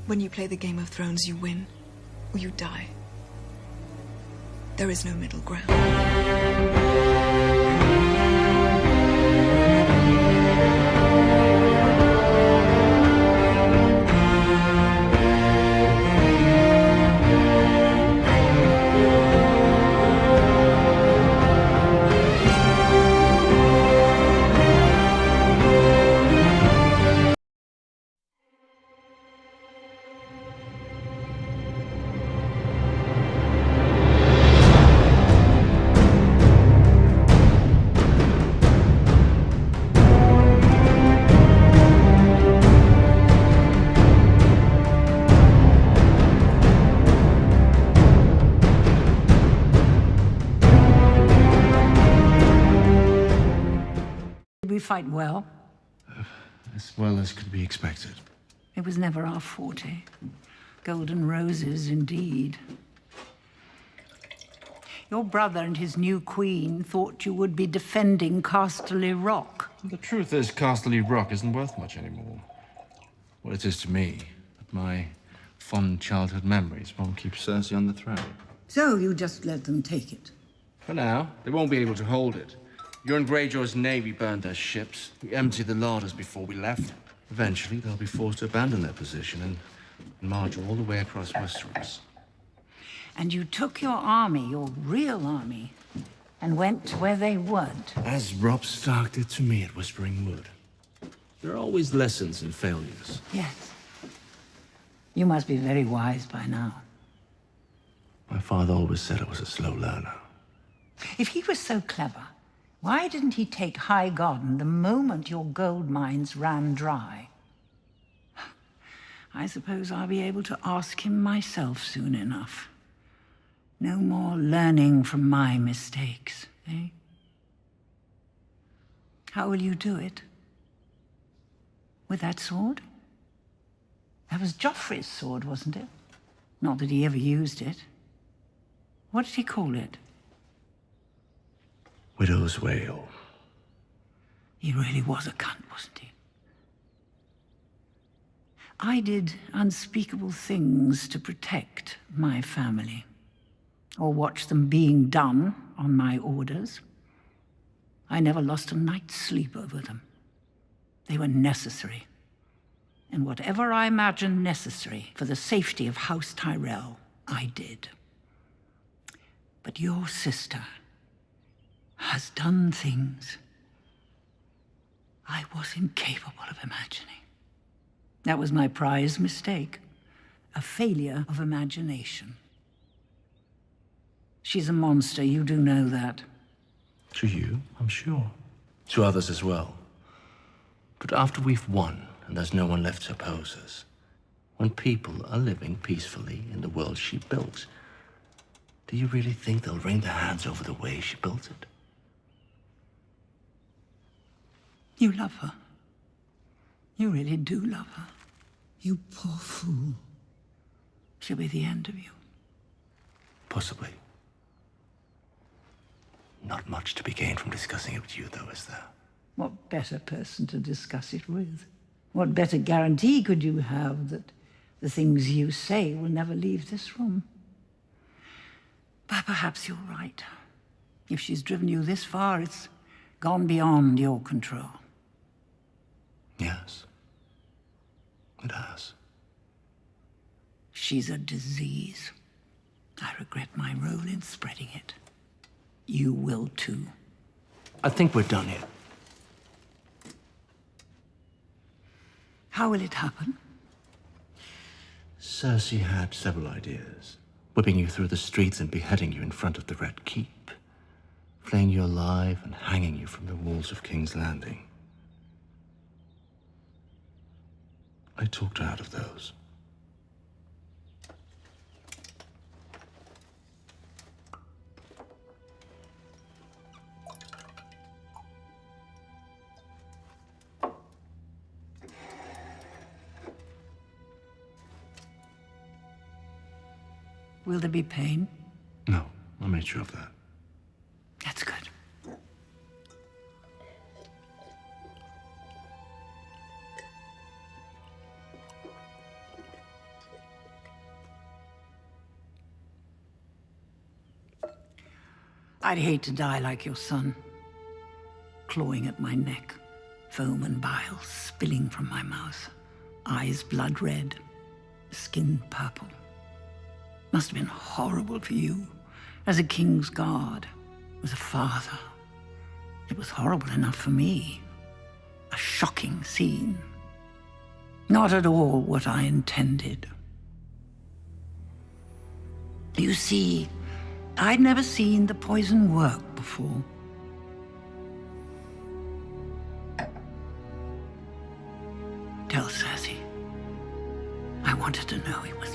When you play the Game of Thrones, you win or you die. There is no middle ground. We fight well. As well as could be expected. It was never our forte. Golden roses, indeed. Your brother and his new queen thought you would be defending Casterly Rock. The truth is, Casterly Rock isn't worth much anymore. Well, it is to me, but my fond childhood memories won't keep Cersei on the throne. So you just let them take it? For now, they won't be able to hold it. Euron Greyjoy's navy burned their ships. We emptied the larders before we left. Eventually, they'll be forced to abandon their position and march all the way across Westeros. And you took your army, your real army, and went where they weren't. As Robb Stark did to me at Whispering Wood. There are always lessons in failures. Yes. You must be very wise by now. My father always said I was a slow learner. If he was so clever, why didn't he take High Garden the moment your gold mines ran dry? I suppose I'll be able to ask him myself soon enough. No more learning from my mistakes, eh? How will you do it? With that sword? That was Joffrey's sword, wasn't it? Not that he ever used it. What did he call it? Widow's Wail. He really was a cunt, wasn't he? I did unspeakable things to protect my family, or watch them being done on my orders. I never lost a night's sleep over them. They were necessary. And whatever I imagined necessary for the safety of House Tyrell, I did. But your sister has done things I was incapable of imagining. That was my prize mistake, a failure of imagination. She's a monster, you do know that. To you, I'm sure. To others as well. But after we've won, and there's no one left to oppose us, when people are living peacefully in the world she built, do you really think they'll wring their hands over the way she built it? You love her. You really do love her. You poor fool. She'll be the end of you. Possibly. Not much to be gained from discussing it with you, though, is there? What better person to discuss it with? What better guarantee could you have that the things you say will never leave this room? But perhaps you're right. If she's driven you this far, it's gone beyond your control. Yes. It has. She's a disease. I regret my role in spreading it. You will too. I think we're done here. How will it happen? Cersei had several ideas. Whipping you through the streets and beheading you in front of the Red Keep. Flaying you alive and hanging you from the walls of King's Landing. I talked her out of those. Will there be pain? No, I made sure of that. That's good. I'd hate to die like your son, clawing at my neck, foam and bile spilling from my mouth, eyes blood red, skin purple. Must have been horrible for you, as a king's guard, as a father. It was horrible enough for me. A shocking scene. Not at all what I intended. You see, I'd never seen the poison work before. Tell Cersei. I wanted to know it was